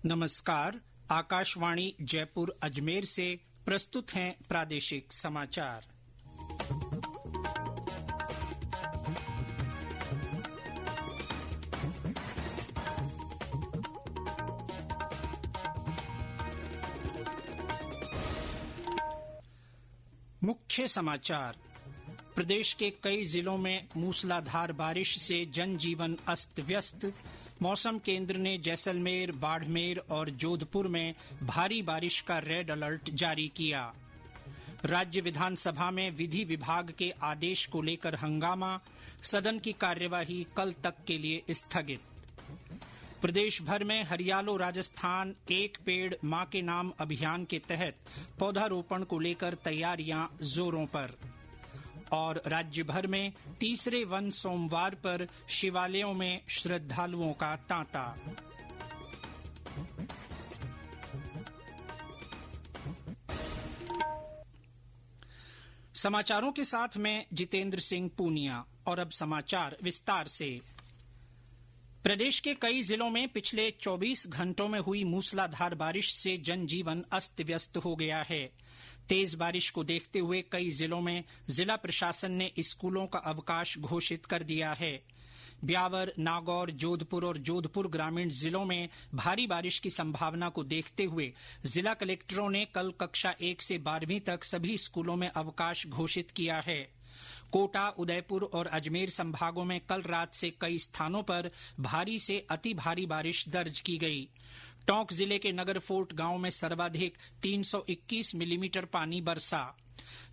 नमस्कार। आकाशवाणी जयपुर अजमेर से प्रस्तुत हैं प्रादेशिक समाचार। मुख्य समाचार। प्रदेश के कई जिलों में मूसलाधार बारिश से जनजीवन अस्त व्यस्त। मौसम केंद्र ने जैसलमेर, बाड़मेर और जोधपुर में भारी बारिश का रेड अलर्ट जारी किया। राज्य विधानसभा में विधि विभाग के आदेश को लेकर हंगामा, सदन की कार्यवाही कल तक के लिए स्थगित। प्रदेश भर में हरियालो राजस्थान एक पेड़ मां के नाम अभियान के तहत पौधारोपण को लेकर तैयारियां जोरों पर। और राज्य भर में तीसरे वन सोमवार पर शिवालयों में श्रद्धालुओं का तांता। समाचारों के साथ मैं जितेंद्र सिंह पूनिया। और अब समाचार विस्तार से। प्रदेश के कई जिलों में पिछले 24 घंटों में हुई मूसलाधार बारिश से जनजीवन अस्त व्यस्त हो गया है। तेज बारिश को देखते हुए कई जिलों में जिला प्रशासन ने स्कूलों का अवकाश घोषित कर दिया है। ब्यावर, नागौर, जोधपुर और जोधपुर ग्रामीण जिलों में भारी बारिश की संभावना को देखते हुए जिला कलेक्टरों ने कल कक्षा 1 से 12वीं तक सभी स्कूलों में अवकाश घोषित किया है। कोटा, उदयपुर और अजमेर संभागों में कल रात से कई स्थानों पर भारी से अति भारी बारिश दर्ज की गई। टोंक जिले के नगर फोर्ट गांव में सर्वाधिक 321 मिलीमीटर पानी बरसा।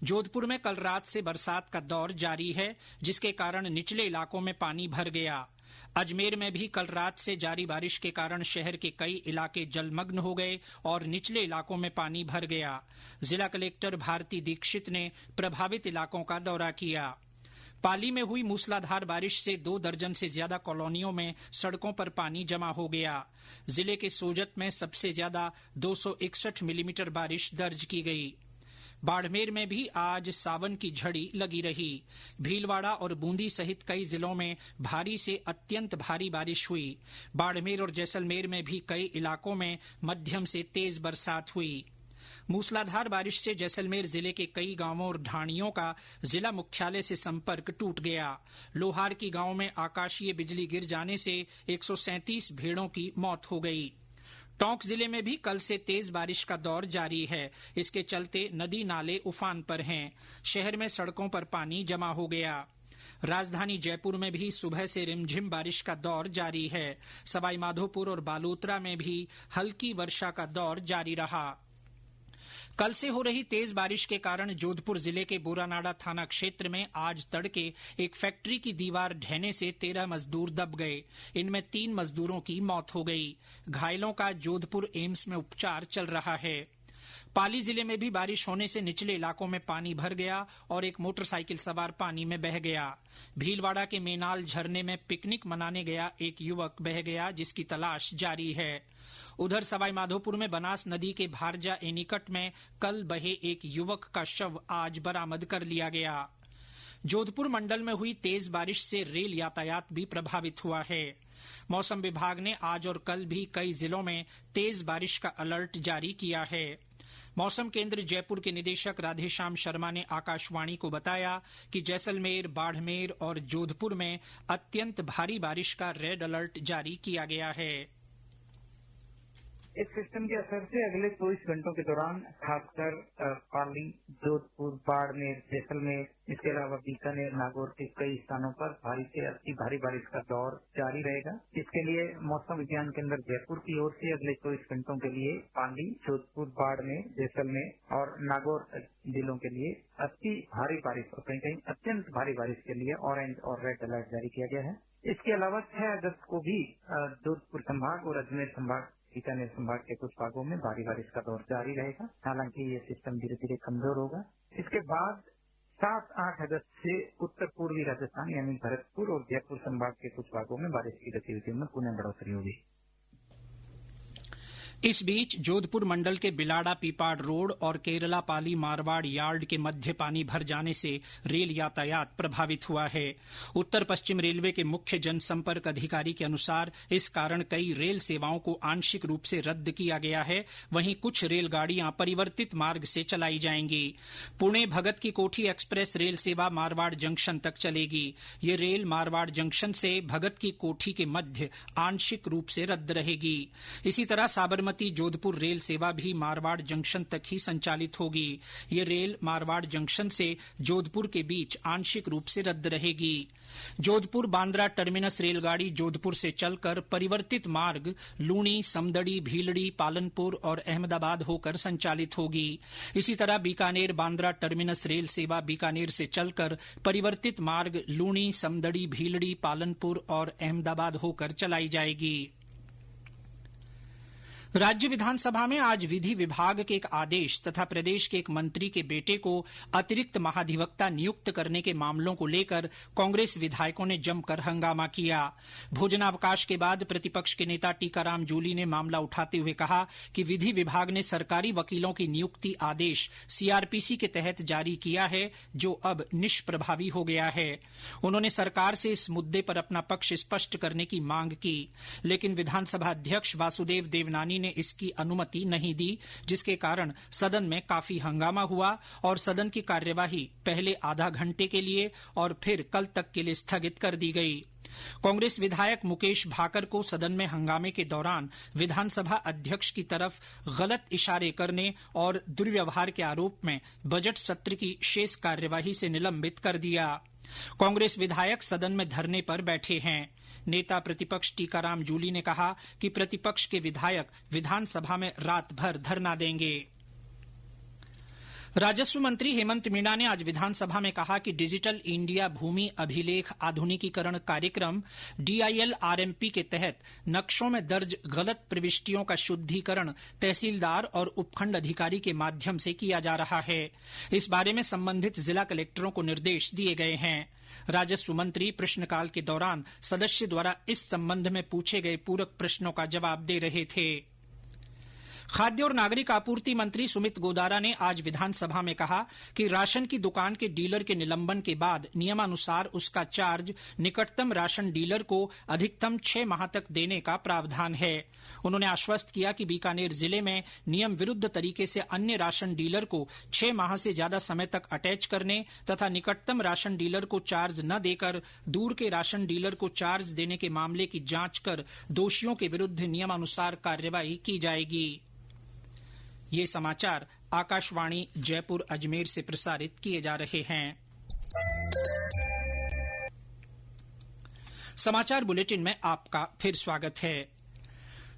जोधपुर में कल रात से बरसात का दौर जारी है, जिसके कारण निचले इलाकों में पानी भर गया। अजमेर में भी कल रात से जारी बारिश के कारण शहर के कई इलाके जलमग्न हो गए और निचले इलाकों में पानी भर गया। जिला कलेक्टर भारती दीक्षित ने प्रभावित इलाकों का दौरा किया। पाली में हुई मूसलाधार बारिश से 2 दर्जन से ज्यादा कॉलोनियों में सड़कों पर पानी जमा हो गया। जिले के सोजत में सबसे ज्यादा 261 मिलीमीटर बारिश दर्ज की गई। बाड़मेर में भी आज सावन की झड़ी लगी रही। भीलवाड़ा और बूंदी सहित कई जिलों में भारी से अत्यंत भारी बारिश हुई। बाड़मेर और जैसलमेर में भी कई इलाकों में मध्यम से तेज बरसात हुई। मूसलाधार बारिश से जैसलमेर जिले के कई गांवों और ढाणियों का जिला मुख्यालय से संपर्क टूट गया। लोहार की गांव में आकाशीय बिजली गिर जाने से 137 भेड़ों की मौत हो गई। टोंक जिले में भी कल से तेज बारिश का दौर जारी है। इसके चलते नदी नाले उफान पर हैं। शहर में सड़कों पर पानी जमा हो गया। राजधानी जयपुर में भी सुबह से रिमझिम बारिश का दौर जारी है। सवाईमाधोपुर और बालोतरा में भी हल्की वर्षा का दौर जारी रहा। कल से हो रही तेज बारिश के कारण जोधपुर जिले के बोरानाडा थाना क्षेत्र में आज तड़के एक फैक्ट्री की दीवार ढहने से 13 मजदूर दब गए। इनमें 3 मजदूरों की मौत हो गई। घायलों का जोधपुर एम्स में उपचार चल रहा है। पाली जिले में भी बारिश होने से निचले इलाकों में पानी भर गया और एक मोटरसाइकिल सवार पानी में बह गया। भीलवाड़ा के मेनाल झरने में पिकनिक मनाने गया एक युवक बह गया, जिसकी तलाश जारी है। उधर सवाईमाधोपुर में बनास नदी के भारजा एनीकट में कल बहे एक युवक का शव आज बरामद कर लिया गया। जोधपुर मंडल में हुई तेज बारिश से रेल यातायात भी प्रभावित हुआ है। मौसम विभाग ने आज और कल भी कई जिलों में तेज बारिश का अलर्ट जारी किया है। मौसम केंद्र जयपुर के निदेशक राधेश्याम शर्मा ने आकाशवाणी को बताया कि जैसलमेर, बाड़मेर और जोधपुर में अत्यंत भारी बारिश का रेड अलर्ट जारी किया गया है। इस सिस्टम के असर से अगले 24 घंटों के दौरान खासकर पाली, जोधपुर, बाड़मेर, जैसलमेर, इसके अलावा बीकानेर, नागौर के कई स्थानों पर भारी से अति भारी बारिश का दौर जारी रहेगा। इसके लिए मौसम विज्ञान केंद्र जयपुर की ओर से अगले 24 घंटों के लिए पाली, जोधपुर, बाड़मेर, जैसलमेर और नागौर जिलों के लिए अति भारी बारिश और कहीं कहीं अत्यंत भारी बारिश के लिए ऑरेंज और रेड अलर्ट जारी किया गया है। इसके अलावा 6 अगस्त को भी जोधपुर संभाग और अजमेर संभाग, बीकानेर संभाग के कुछ भागों में भारी बारिश का दौर जारी रहेगा। हालांकि ये सिस्टम धीरे धीरे कमजोर होगा। इसके बाद 7-8 अगस्त से उत्तर पूर्वी राजस्थान यानी भरतपुर और जयपुर संभाग के कुछ भागों में बारिश की गतिविधियों में पुनः बढ़ोतरी होगी। इस बीच जोधपुर मंडल के बिलाड़ा पीपाड़ रोड और केरला पाली मारवाड़ यार्ड के मध्य पानी भर जाने से रेल यातायात प्रभावित हुआ है। उत्तर पश्चिम रेलवे के मुख्य जनसंपर्क अधिकारी के अनुसार इस कारण कई रेल सेवाओं को आंशिक रूप से रद्द किया गया है। वहीं कुछ रेलगाड़ियां परिवर्तित मार्ग से चलाई जाएंगी। पुणे भगत की कोठी एक्सप्रेस रेल सेवा मारवाड़ जंक्शन तक चलेगी। ये रेल मारवाड़ जंक्शन से भगत की कोठी के मध्य आंशिक रूप से रद्द रहेगी। इसी तरह साबरमती जोधपुर रेल सेवा भी मारवाड़ जंक्शन तक ही संचालित होगी। ये रेल मारवाड़ जंक्शन से जोधपुर के बीच आंशिक रूप से रद्द रहेगी। जोधपुर बांद्रा टर्मिनस रेलगाड़ी जोधपुर से चलकर परिवर्तित मार्ग लूणी, समदड़ी, भीलड़ी, पालनपुर और अहमदाबाद होकर संचालित होगी। इसी तरह बीकानेर बांद्रा टर्मिनस रेल सेवा बीकानेर से चलकर परिवर्तित मार्ग लूणी, समदड़ी, भीलड़ी, पालनपुर और अहमदाबाद होकर चलाई जाएगी। राज्य विधानसभा में आज विधि विभाग के एक आदेश तथा प्रदेश के एक मंत्री के बेटे को अतिरिक्त महाधिवक्ता नियुक्त करने के मामलों को लेकर कांग्रेस विधायकों ने जमकर हंगामा किया। भोजनावकाश के बाद प्रतिपक्ष के नेता टीकाराम जूली ने मामला उठाते हुए कहा कि विधि विभाग ने सरकारी वकीलों की नियुक्ति आदेश सीआरपीसी के तहत जारी किया है, जो अब निष्प्रभावी हो गया है। उन्होंने सरकार से इस मुद्दे पर अपना पक्ष स्पष्ट करने की मांग की, लेकिन विधानसभा अध्यक्ष वासुदेव देवनानी ने इसकी अनुमति नहीं दी, जिसके कारण सदन में काफी हंगामा हुआ और सदन की कार्यवाही पहले आधा घंटे के लिए और फिर कल तक के लिए स्थगित कर दी गई। कांग्रेस विधायक मुकेश भाकर को सदन में हंगामे के दौरान विधानसभा अध्यक्ष की तरफ गलत इशारे करने और दुर्व्यवहार के आरोप में बजट सत्र की शेष कार्यवाही से निलंबित कर दिया। कांग्रेस विधायक सदन में धरने पर बैठे हैं। नेता प्रतिपक्ष टीकाराम जूली ने कहा कि प्रतिपक्ष के विधायक विधानसभा में रात भर धरना देंगे। राजस्व मंत्री हेमंत मीणा ने आज विधानसभा में कहा कि डिजिटल इंडिया भूमि अभिलेख आधुनिकीकरण कार्यक्रम DIL-RMP के तहत नक्शों में दर्ज गलत प्रविष्टियों का शुद्धिकरण तहसीलदार और उपखंड अधिकारी के माध्यम से किया जा रहा है। इस बारे में संबंधित जिला कलेक्टरों को निर्देश दिए गए हैं। राजस्व मंत्री प्रश्नकाल के दौरान सदस्य द्वारा इस संबंध में पूछे गए पूरक प्रश्नों का जवाब दे रहे थे। खाद्य और नागरिक आपूर्ति मंत्री सुमित गोदारा ने आज विधानसभा में कहा कि राशन की दुकान के डीलर के निलंबन के बाद नियमानुसार उसका चार्ज निकटतम राशन डीलर को अधिकतम 6 माह तक देने का प्रावधान है। उन्होंने आश्वस्त किया कि बीकानेर जिले में नियम विरुद्ध तरीके से अन्य राशन डीलर को 6 माह से ज्यादा समय तक अटैच करने तथा निकटतम राशन डीलर को चार्ज न देकर दूर के राशन डीलर को चार्ज देने के मामले की जांच कर दोषियों के विरुद्ध नियमानुसार कार्रवाई की जाएगी। ये समाचार आकाशवाणी जयपुर अजमेर से प्रसारित किए जा रहे हैं। समाचार बुलेटिन में आपका फिर स्वागत है।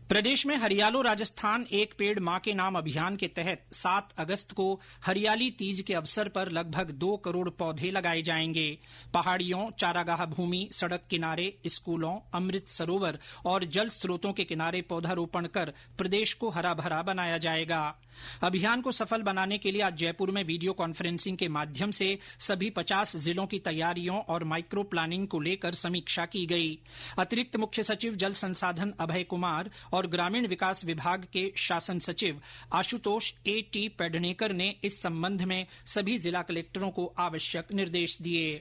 प्रदेश में हरियालो राजस्थान एक पेड़ मां के नाम अभियान के तहत 7 अगस्त को हरियाली तीज के अवसर पर लगभग 2 करोड़ पौधे लगाए जाएंगे। पहाड़ियों, चारागाह भूमि, सड़क किनारे, स्कूलों, अमृत सरोवर और जल स्रोतों के किनारे पौधारोपण कर प्रदेश को हरा भरा बनाया जाएगा। अभियान को सफल बनाने के लिए आज जयपुर में वीडियो कॉन्फ्रेंसिंग के माध्यम से सभी 50 जिलों की तैयारियों और माइक्रो प्लानिंग को लेकर समीक्षा की गई। अतिरिक्त मुख्य सचिव जल संसाधन अभय कुमार और ग्रामीण विकास विभाग के शासन सचिव आशुतोष A.T. पेडनेकर ने इस संबंध में सभी जिला कलेक्टरों को आवश्यक निर्देश दिए।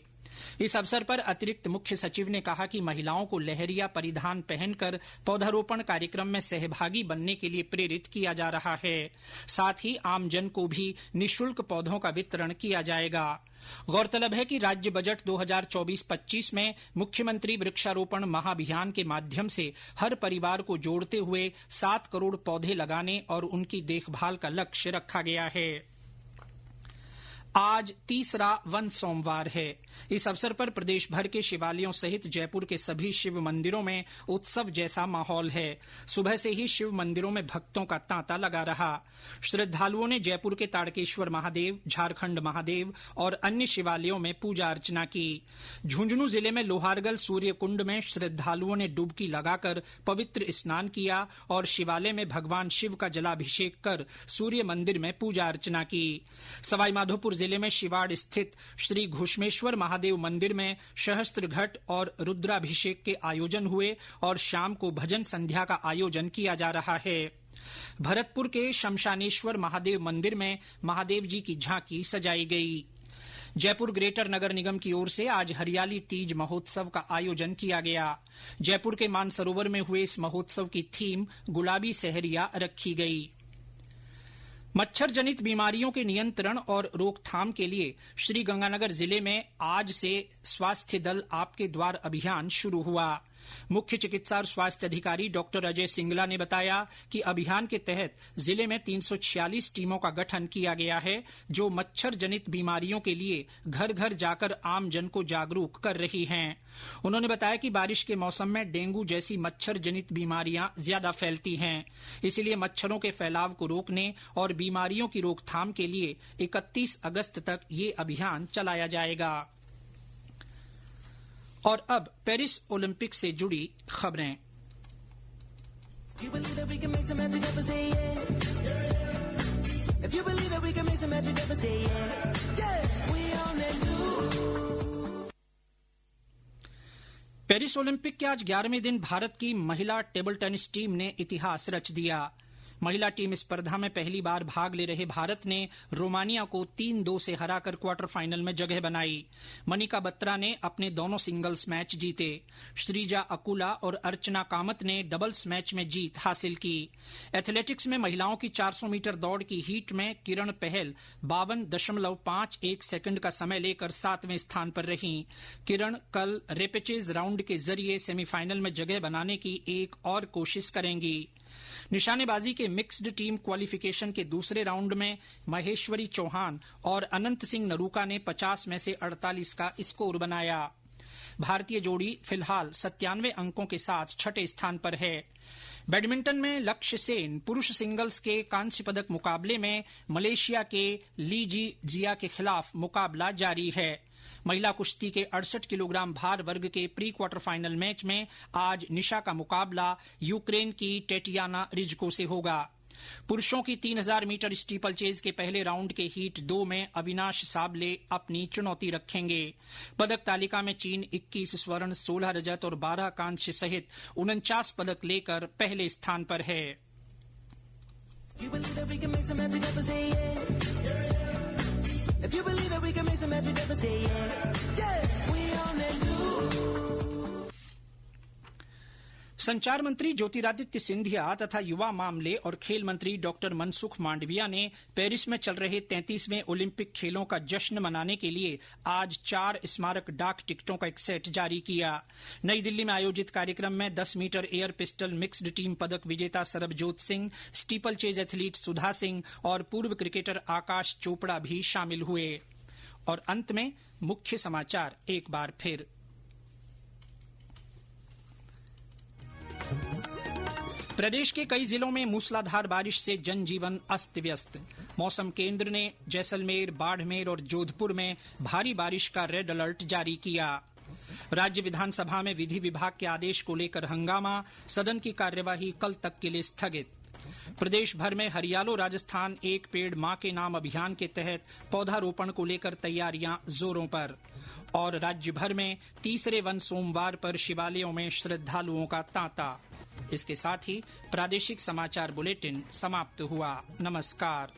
इस अवसर पर अतिरिक्त मुख्य सचिव ने कहा कि महिलाओं को लहरिया परिधान पहनकर पौधारोपण कार्यक्रम में सहभागी बनने के लिए प्रेरित किया जा रहा है। साथ ही आमजन को भी निःशुल्क पौधों का वितरण किया जाएगा। गौरतलब है कि राज्य बजट 2024-25 में मुख्यमंत्री वृक्षारोपण महाअभियान के माध्यम से हर परिवार को जोड़ते हुए 7 करोड़ पौधे लगाने और उनकी देखभाल का लक्ष्य रखा गया है। आज तीसरा वन सोमवार है। इस अवसर पर प्रदेश भर के शिवालयों सहित जयपुर के सभी शिव मंदिरों में उत्सव जैसा माहौल है। सुबह से ही शिव मंदिरों में भक्तों का तांता लगा रहा। श्रद्धालुओं ने जयपुर के ताड़केश्वर महादेव, झारखंड महादेव और अन्य शिवालयों में पूजा अर्चना की। झुंझुनू जिले में लोहारगल सूर्य कुंड में श्रद्धालुओं ने डुबकी लगाकर पवित्र स्नान किया और शिवालय में भगवान शिव का जलाभिषेक कर सूर्य मंदिर में पूजा अर्चना की। सवाईमाधोपुर जिले में शिवाड़ स्थित श्री घुश्मेश्वर महादेव मंदिर में सहस्त्र घट और रुद्राभिषेक के आयोजन हुए और शाम को भजन संध्या का आयोजन किया जा रहा है। भरतपुर के शमशानेश्वर महादेव मंदिर में महादेव जी की झांकी सजाई गई। जयपुर ग्रेटर नगर निगम की ओर से आज हरियाली तीज महोत्सव का आयोजन किया गया। जयपुर के मानसरोवर में हुए इस महोत्सव की थीम गुलाबी सहरिया रखी गई। मच्छर जनित बीमारियों के नियंत्रण और रोकथाम के लिए श्रीगंगानगर जिले में आज से स्वास्थ्य दल आपके द्वार अभियान शुरू हुआ। मुख्य चिकित्सा और स्वास्थ्य अधिकारी डॉक्टर अजय सिंगला ने बताया कि अभियान के तहत जिले में 346 टीमों का गठन किया गया है, जो मच्छर जनित बीमारियों के लिए घर घर जाकर आमजन को जागरूक कर रही हैं। उन्होंने बताया कि बारिश के मौसम में डेंगू जैसी मच्छर जनित बीमारियां ज्यादा फैलती हैं, इसलिए मच्छरों के फैलाव को रोकने और बीमारियों की रोकथाम के लिए 31 अगस्त तक ये अभियान चलाया जाएगा। और अब पेरिस ओलंपिक से जुड़ी खबरें। पेरिस ओलंपिक के आज 11वें दिन भारत की महिला टेबल टेनिस टीम ने इतिहास रच दिया। महिला टीम स्पर्धा में पहली बार भाग ले रहे भारत ने रोमानिया को 3-2 से हराकर क्वार्टर फाइनल में जगह बनाई। मनिका बत्रा ने अपने दोनों सिंगल्स मैच जीते। श्रीजा अकुला और अर्चना कामत ने डबल्स मैच में जीत हासिल की। एथलेटिक्स में महिलाओं की 400 मीटर दौड़ की हीट में किरण पहल 52.51 सेकंड का समय लेकर 7वें स्थान पर रहीं। किरण कल रेपेचेज राउंड के जरिए सेमीफाइनल में जगह बनाने की एक और कोशिश करेंगी। निशानेबाजी के मिक्स्ड टीम क्वालिफिकेशन के दूसरे राउंड में महेश्वरी चौहान और अनंत सिंह नरूका ने 50 में से 48 का स्कोर बनाया। भारतीय जोड़ी फिलहाल 97 अंकों के साथ छठे स्थान पर है। बैडमिंटन में लक्ष्य सेन पुरुष सिंगल्स के कांस्य पदक मुकाबले में मलेशिया के ली जी जिया के खिलाफ मुकाबला जारी है। महिला कुश्ती के 68 किलोग्राम भार वर्ग के प्री क्वार्टर फाइनल मैच में आज निशा का मुकाबला यूक्रेन की टेटियाना रिजको से होगा। पुरुषों की 3000 मीटर स्टीपल चेज के पहले राउंड के हीट 2 में अविनाश साबले अपनी चुनौती रखेंगे। पदक तालिका में चीन 21 स्वर्ण 16 रजत और 12 कांस्य सहित 49 पदक लेकर पहले स्थान पर है। If you believe that we can make some magic, ever say yeah, we on that new. संचार मंत्री ज्योतिरादित्य सिंधिया तथा युवा मामले और खेल मंत्री डॉक्टर मनसुख मांडविया ने पेरिस में चल रहे 33वें ओलंपिक खेलों का जश्न मनाने के लिए आज 4 स्मारक डाक टिकटों का एक सेट जारी किया। नई दिल्ली में आयोजित कार्यक्रम में 10 metre air pistol mixed team पदक विजेता Sarabjot Singh, steeplechase athlete Sudha Singh और पूर्व क्रिकेटर आकाश चोपड़ा भी शामिल हुए। और अंत में मुख्य समाचार एक बार फिर। प्रदेश के कई जिलों में मूसलाधार बारिश से जनजीवन अस्त व्यस्त। मौसम केंद्र ने जैसलमेर, बाड़मेर और जोधपुर में भारी बारिश का रेड अलर्ट जारी किया। राज्य विधानसभा में विधि विभाग के आदेश को लेकर हंगामा, सदन की कार्यवाही कल तक के लिए स्थगित। प्रदेश भर में हरियालो राजस्थान एक पेड़ मां के नाम अभियान के तहत पौधारोपण को लेकर तैयारियां जोरों पर। और राज्य भर में तीसरे वन सोमवार पर शिवालयों में श्रद्धालुओं का तांता। इसके साथ ही प्रादेशिक समाचार बुलेटिन समाप्त हुआ। नमस्कार।